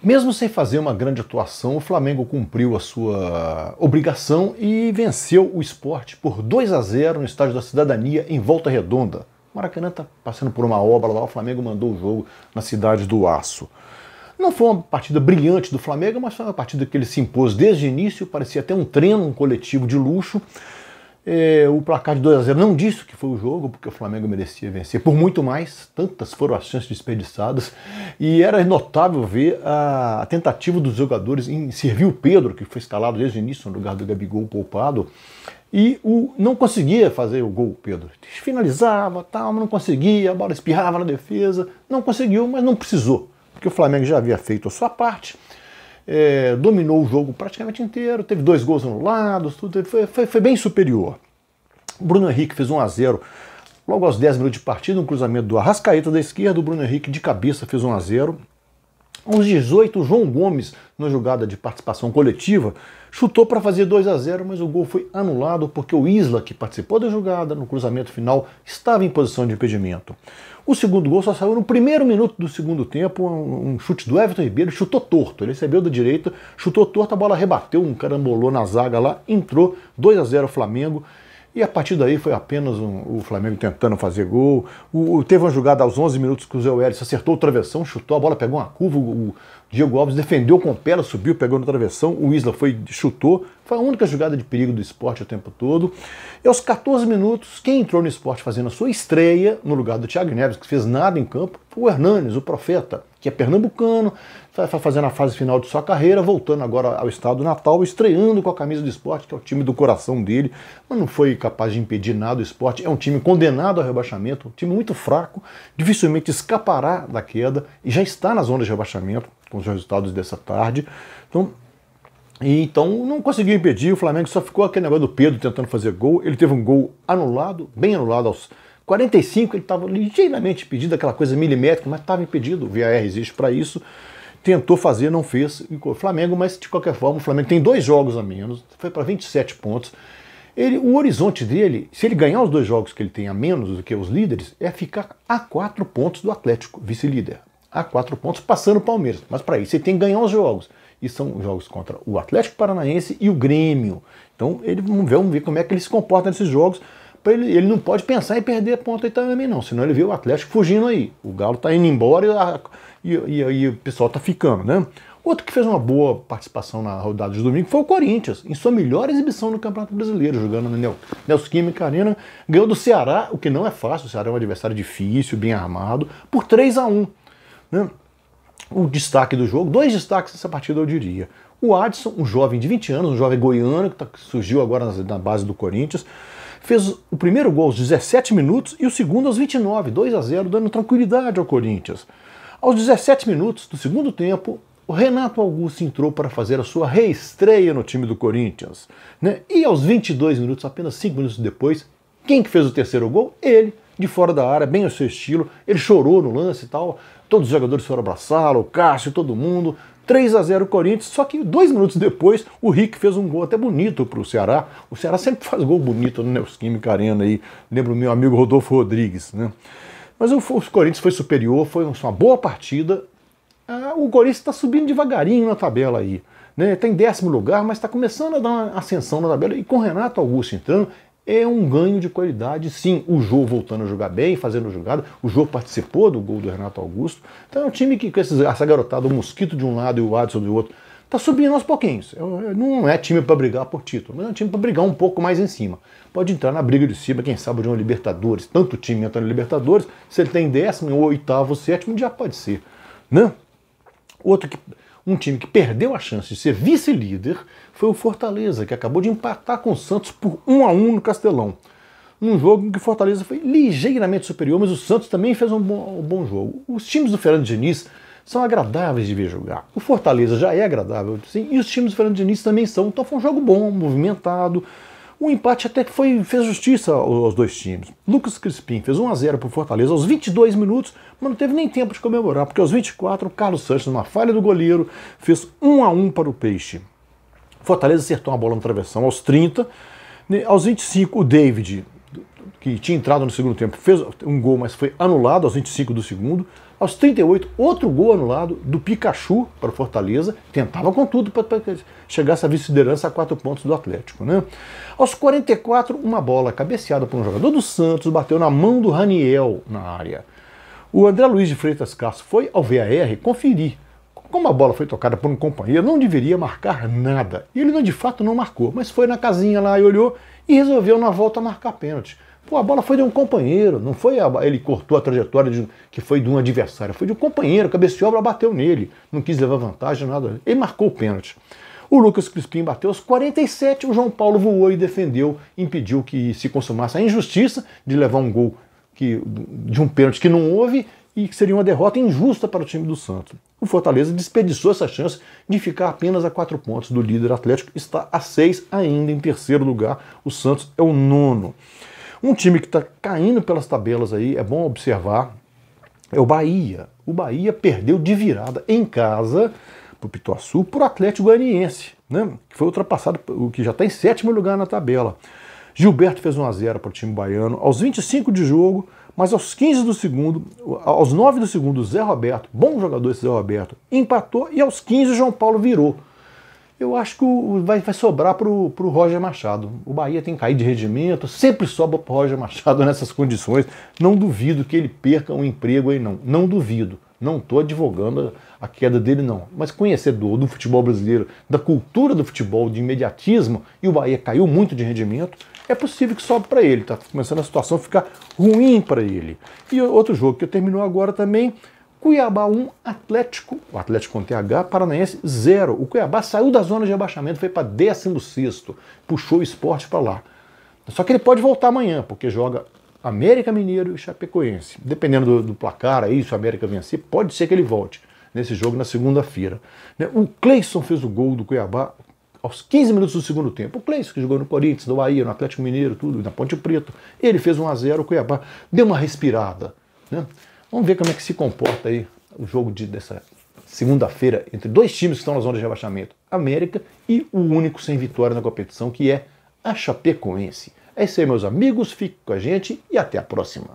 Mesmo sem fazer uma grande atuação, o Flamengo cumpriu a sua obrigação e venceu o Sport por 2-0 no Estádio da Cidadania, em Volta Redonda. O Maracanã está passando por uma obra lá, o Flamengo mandou o jogo na Cidade do Aço. Não foi uma partida brilhante do Flamengo, mas foi uma partida que ele se impôs desde o início, parecia até um treino, um coletivo de luxo. O placar de 2-0 não disse que foi o jogo, porque o Flamengo merecia vencer por muito mais, tantas foram as chances desperdiçadas, e era notável ver a tentativa dos jogadores em servir o Pedro, que foi escalado desde o início no lugar do Gabigol poupado, e não conseguia fazer o gol, Pedro. Finalizava, tal, mas não conseguia, a bola espirrava na defesa, não conseguiu, mas não precisou, porque o Flamengo já havia feito a sua parte. Dominou o jogo praticamente inteiro, teve 2 gols anulados, tudo, foi bem superior. O Bruno Henrique fez 1-0 logo aos 10 minutos de partida, um cruzamento do Arrascaeta da esquerda, o Bruno Henrique de cabeça fez 1-0. Aos 18, o João Gomes, na jogada de participação coletiva, chutou para fazer 2-0, mas o gol foi anulado porque o Isla, que participou da jogada no cruzamento final, estava em posição de impedimento. O segundo gol só saiu no primeiro minuto do segundo tempo, um chute do Everton Ribeiro, chutou torto, ele recebeu da direita, chutou torto, a bola rebateu, um carambolou na zaga lá, entrou, 2-0 Flamengo, e a partir daí foi apenas o Flamengo tentando fazer gol. Teve uma jogada aos 11 minutos que o Zé Welles acertou o travessão, chutou, a bola pegou uma curva, o Diego Alves defendeu com o pé, subiu, pegou no travessão, o Isla chutou. Foi a única jogada de perigo do Sport o tempo todo. E aos 14 minutos, quem entrou no Sport fazendo a sua estreia, no lugar do Thiago Neves, que fez nada em campo, foi o Hernanes, o Profeta, que é pernambucano, está fazendo a fase final de sua carreira, voltando agora ao estado natal, estreando com a camisa do Sport, que é o time do coração dele, mas não foi capaz de impedir nada. O Sport é um time condenado ao rebaixamento, um time muito fraco, dificilmente escapará da queda, e já está na zona de rebaixamento, com os resultados dessa tarde. Então não conseguiu impedir, o Flamengo só ficou aquele negócio do Pedro tentando fazer gol. Ele teve um gol anulado, bem anulado, aos 45, ele estava ligeiramente impedido, aquela coisa milimétrica, mas estava impedido, o VAR existe para isso. Tentou fazer, não fez, o Flamengo, mas de qualquer forma o Flamengo tem 2 jogos a menos, foi para 27 pontos. O horizonte dele, se ele ganhar os 2 jogos que ele tem a menos do que os líderes, é ficar a 4 pontos do Atlético, vice-líder. A 4 pontos, passando o Palmeiras. Mas para isso ele tem que ganhar os jogos. E são jogos contra o Atlético Paranaense e o Grêmio. Então vamos ver como é que ele se comporta nesses jogos. Ele não pode pensar em perder ponto aí também não, senão ele vê o Atlético fugindo aí. O Galo está indo embora e o pessoal está ficando, né? Outro que fez uma boa participação na rodada de domingo foi o Corinthians, em sua melhor exibição no Campeonato Brasileiro, jogando na Neoquímica Arena, ganhou do Ceará, o que não é fácil, o Ceará é um adversário difícil, bem armado, por 3-1. Né? O destaque do jogo, 2 destaques dessa partida eu diria. O Adson, um jovem de 20 anos, um jovem goiano, que surgiu agora na base do Corinthians, fez o primeiro gol aos 17 minutos e o segundo aos 29, 2-0, dando tranquilidade ao Corinthians. Aos 17 minutos do segundo tempo, o Renato Augusto entrou para fazer a sua reestreia no time do Corinthians. Né? E aos 22 minutos, apenas 5 minutos depois, quem que fez o terceiro gol? Ele, de fora da área, bem ao seu estilo. Ele chorou no lance e tal. Todos os jogadores foram abraçá-lo, o Cássio, todo mundo. 3-0 Corinthians, só que 2 minutos depois o Rick fez um gol até bonito para o Ceará. O Ceará sempre faz gol bonito no Neoquímica Arena aí. Lembro o meu amigo Rodolfo Rodrigues. Né? Mas o Corinthians foi superior, foi uma boa partida. O Corinthians está subindo devagarinho na tabela aí. Né? Está em 10º lugar, mas está começando a dar uma ascensão na tabela. E com o Renato Augusto entrando, é um ganho de qualidade, sim. O Jô voltando a jogar bem, fazendo jogada. O Jô participou do gol do Renato Augusto. Então é um time que, com essa garotada, o Mosquito de um lado e o Adson do outro, está subindo aos pouquinhos. Não é time para brigar por título, mas é um time para brigar um pouco mais em cima. Pode entrar na briga de cima, quem sabe, de uma Libertadores. Tanto time entra na Libertadores, se ele tem 10º, 8º, 7º, já pode ser. Né? Um time que perdeu a chance de ser vice-líder foi o Fortaleza, que acabou de empatar com o Santos por 1-1 no Castelão. Num jogo em que o Fortaleza foi ligeiramente superior, mas o Santos também fez um bom jogo. Os times do Fernando Diniz são agradáveis de ver jogar. O Fortaleza já é agradável, sim, e os times do Fernando Diniz também são. Então foi um jogo bom, movimentado. O empate até que fez justiça aos 2 times. Lucas Crispim fez 1-0 para o Fortaleza aos 22 minutos, mas não teve nem tempo de comemorar, porque aos 24, o Carlos Sanches, numa falha do goleiro, fez 1-1 para o Peixe. O Fortaleza acertou uma bola no travessão aos 30. Aos 25, o David, que tinha entrado no segundo tempo, fez um gol, mas foi anulado aos 25 do segundo. Aos 38, outro gol anulado do Pikachu para o Fortaleza. Tentava com tudo para chegar a essa vice-liderança a 4 pontos do Atlético, né? Aos 44, uma bola cabeceada por um jogador do Santos bateu na mão do Raniel na área. O André Luiz de Freitas Castro foi ao VAR conferir. Como a bola foi tocada por um companheiro, não deveria marcar nada. E ele de fato não marcou, mas foi na casinha lá e olhou e resolveu na volta marcar pênalti. Pô, a bola foi de um companheiro, não foi ele cortou a trajetória que foi de um adversário, foi de um companheiro, cabeceou, a bola bateu nele, não quis levar vantagem, nada. Ele marcou o pênalti. O Lucas Crispim bateu aos 47, o João Paulo voou e defendeu, impediu que se consumasse a injustiça de levar um gol de um pênalti que não houve e que seria uma derrota injusta para o time do Santos. O Fortaleza desperdiçou essa chance de ficar apenas a 4 pontos do líder Atlético, está a 6 ainda em terceiro lugar, o Santos é o 9º. Um time que está caindo pelas tabelas aí, é bom observar, é o Bahia. O Bahia perdeu de virada em casa para o Pituaçu por Atlético Goianiense, né? Que foi ultrapassado, o que já está em 7º lugar na tabela. Gilberto fez 1-0 para o time baiano, aos 25 de jogo, mas aos 15 do segundo, aos 9 do segundo, Zé Roberto, bom jogador esse Zé Roberto, empatou e aos 15 o João Paulo virou. Eu acho que vai sobrar para o Roger Machado. O Bahia tem caído de rendimento, sempre sobra para o Roger Machado nessas condições. Não duvido que ele perca um emprego aí, não. Não duvido. Não estou advogando a queda dele, não. Mas conhecedor do futebol brasileiro, da cultura do futebol, de imediatismo, e o Bahia caiu muito de rendimento, é possível que sobe para ele. Está começando a situação a ficar ruim para ele. E outro jogo que terminou agora também, Cuiabá 1, Atlético, o Atlético com TH, Paranaense 0. O Cuiabá saiu da zona de rebaixamento, foi para 16º, puxou o Sport para lá. Só que ele pode voltar amanhã, porque joga América Mineiro e Chapecoense. Dependendo do placar aí, se o América vencer, pode ser que ele volte nesse jogo na segunda-feira. O Cleison fez o gol do Cuiabá aos 15 minutos do segundo tempo. O Cleison, que jogou no Corinthians, no Bahia, no Atlético Mineiro, tudo, na Ponte Preta, ele fez 1-0, o Cuiabá deu uma respirada, né? Vamos ver como é que se comporta aí o jogo dessa segunda-feira entre dois times que estão na zona de rebaixamento, América e o único sem vitória na competição, que é a Chapecoense. É isso aí, meus amigos, fique com a gente e até a próxima.